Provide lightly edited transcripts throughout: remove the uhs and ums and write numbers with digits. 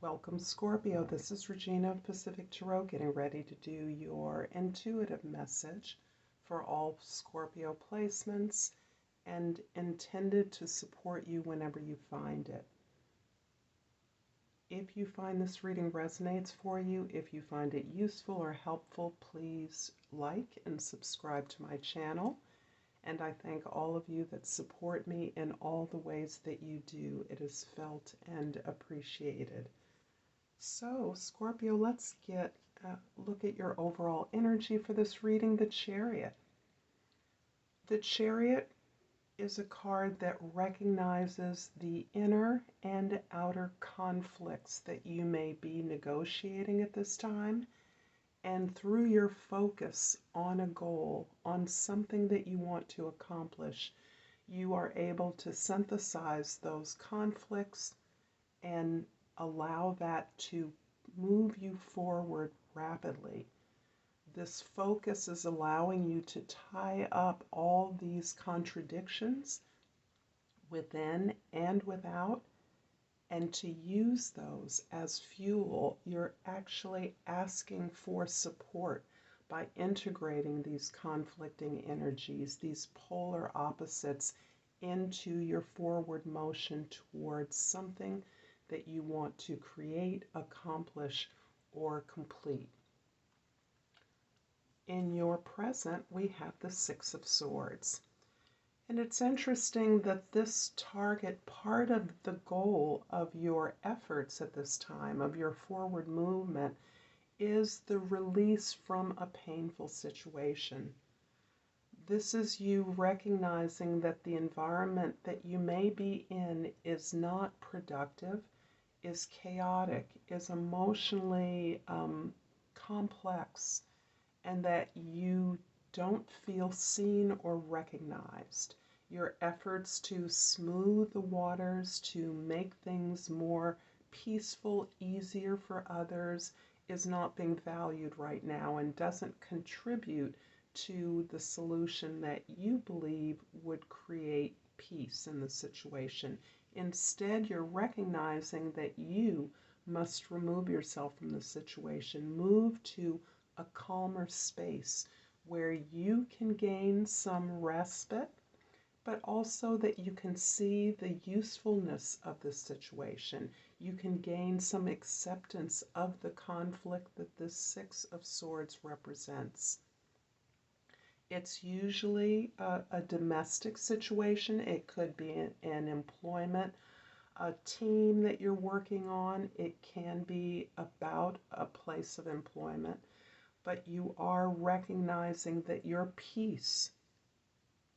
Welcome, Scorpio. This is Regina of Pacific Tarot getting ready to do your intuitive message for all Scorpio placements and intended to support you whenever you find it. If you find this reading resonates for you, if you find it useful or helpful, please like and subscribe to my channel. And I thank all of you that support me in all the ways that you do. It is felt and appreciated. So, Scorpio, let's get look at your overall energy for this reading, the Chariot. The Chariot is a card that recognizes the inner and outer conflicts that you may be negotiating at this time. And through your focus on a goal, on something that you want to accomplish, you are able to synthesize those conflicts and allow that to move you forward rapidly. This focus is allowing you to tie up all these contradictions within and without, and to use those as fuel. You're actually asking for support by integrating these conflicting energies, these polar opposites, into your forward motion towards something that you want to create, accomplish, or complete. In your present, we have the Six of Swords. And it's interesting that this target, part of the goal of your efforts at this time, of your forward movement, is the release from a painful situation. This is you recognizing that the environment that you may be in is not productive, is chaotic, is emotionally complex, and that you don't feel seen or recognized. Your efforts to smooth the waters, to make things more peaceful, easier for others, is not being valued right now and doesn't contribute to the solution that you believe would create peace in the situation. Instead, you're recognizing that you must remove yourself from the situation, move to a calmer space where you can gain some respite, but also that you can see the usefulness of the situation. You can gain some acceptance of the conflict that this Six of Swords represents. It's usually a domestic situation. It could be an employment, a team that you're working on. It can be about a place of employment, but you are recognizing that your peace,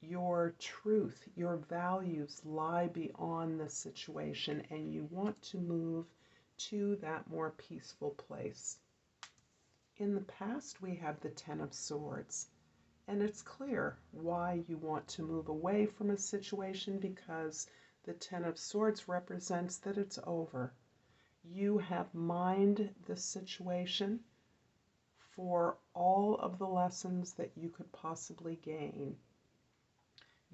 your truth, your values lie beyond the situation, and you want to move to that more peaceful place. In the past, we have the Ten of Swords. And it's clear why you want to move away from a situation, because the Ten of Swords represents that it's over. You have mined the situation for all of the lessons that you could possibly gain.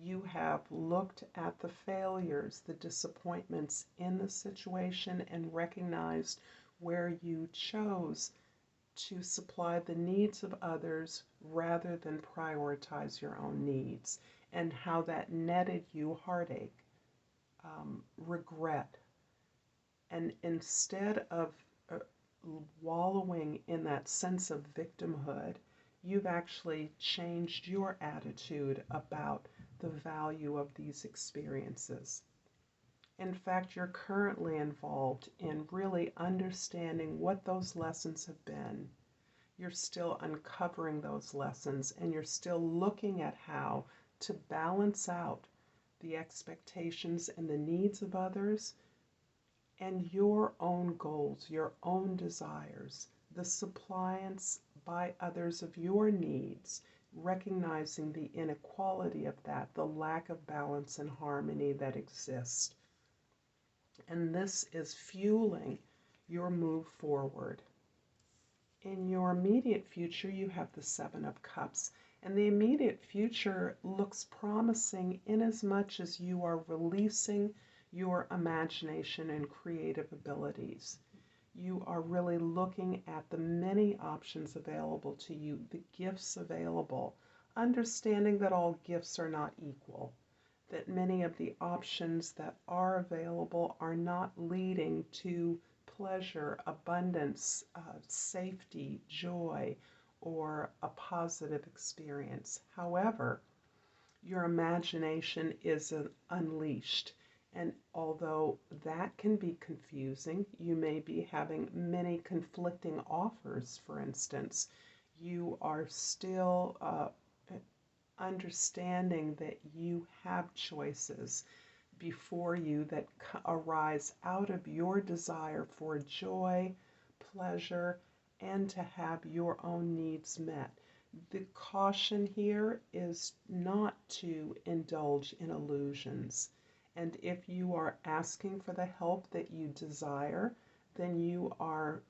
You have looked at the failures, the disappointments in the situation, and recognized where you chose to supply the needs of others rather than prioritize your own needs, and how that netted you heartache, regret. And instead of wallowing in that sense of victimhood, you've actually changed your attitude about the value of these experiences. In fact, you're currently involved in really understanding what those lessons have been. You're still uncovering those lessons, and you're still looking at how to balance out the expectations and the needs of others and your own goals, your own desires, the suppliance by others of your needs, recognizing the inequality of that, the lack of balance and harmony that exists. And this is fueling your move forward. In your immediate future, you have the Seven of Cups. And the immediate future looks promising in as much as you are releasing your imagination and creative abilities. You are really looking at the many options available to you, the gifts available, understanding that all gifts are not equal, that many of the options that are available are not leading to pleasure, abundance, safety, joy, or a positive experience. However, your imagination is unleashed. And although that can be confusing, you may be having many conflicting offers, for instance, you are still understanding that you have choices before you that arise out of your desire for joy, pleasure, and to have your own needs met. The caution here is not to indulge in illusions. And if you are asking for the help that you desire, then you are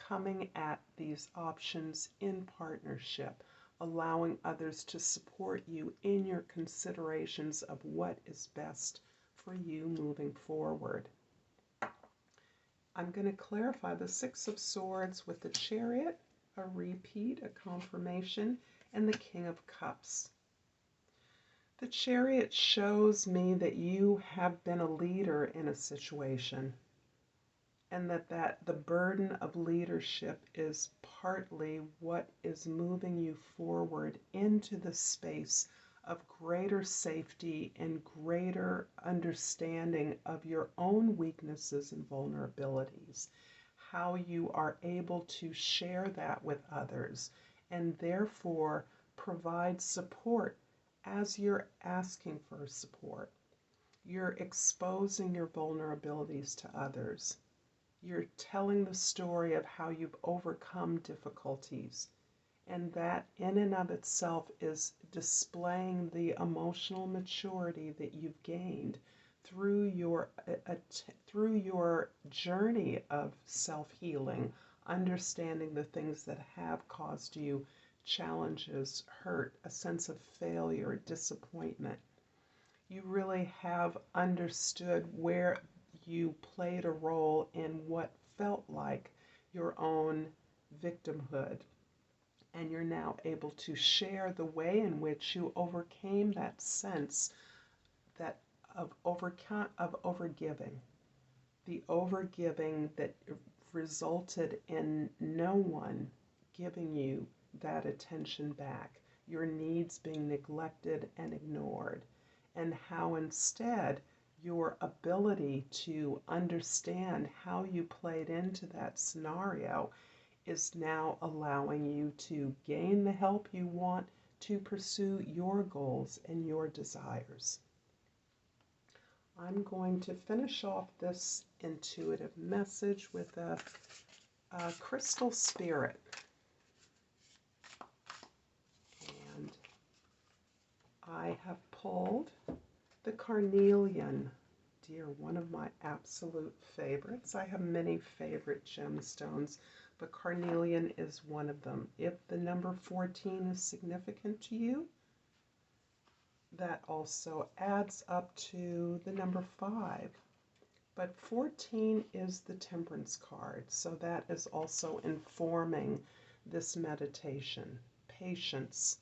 coming at these options in partnership, allowing others to support you in your considerations of what is best for you moving forward. I'm going to clarify the Six of Swords with the Chariot, a repeat, a confirmation, and the King of Cups. The Chariot shows me that you have been a leader in a situation, and that the burden of leadership is partly what is moving you forward into the space of greater safety and greater understanding of your own weaknesses and vulnerabilities, how you are able to share that with others, and therefore provide support as you're asking for support. You're exposing your vulnerabilities to others. You're telling the story of how you've overcome difficulties. And that in and of itself is displaying the emotional maturity that you've gained through your journey of self-healing, understanding the things that have caused you challenges, hurt, a sense of failure, disappointment. You really have understood where you played a role in what felt like your own victimhood. And you're now able to share the way in which you overcame that sense of overgiving. The overgiving that resulted in no one giving you that attention back, your needs being neglected and ignored, and how instead your ability to understand how you played into that scenario is now allowing you to gain the help you want to pursue your goals and your desires. I'm going to finish off this intuitive message with a crystal spirit. And I have pulled the carnelian, dear, one of my absolute favorites. I have many favorite gemstones, but carnelian is one of them. If the number 14 is significant to you, that also adds up to the number 5. But 14 is the Temperance card, so that is also informing this meditation. Patience.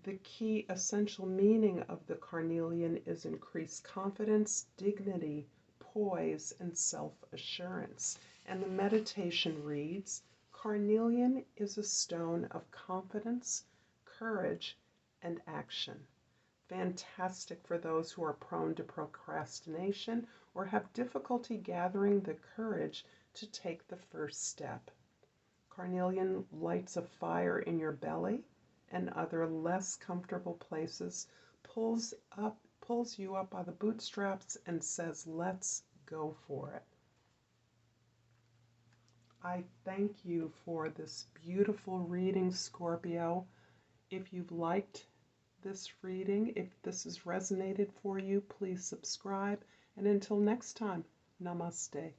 The key essential meaning of the carnelian is increased confidence, dignity, poise, and self-assurance. And the meditation reads, carnelian is a stone of confidence, courage, and action. Fantastic for those who are prone to procrastination or have difficulty gathering the courage to take the first step. Carnelian lights a fire in your belly and other less comfortable places, pulls you up by the bootstraps and says, let's go for it. I thank you for this beautiful reading, Scorpio. If you've liked this reading, if this has resonated for you, please subscribe. And until next time, Namaste.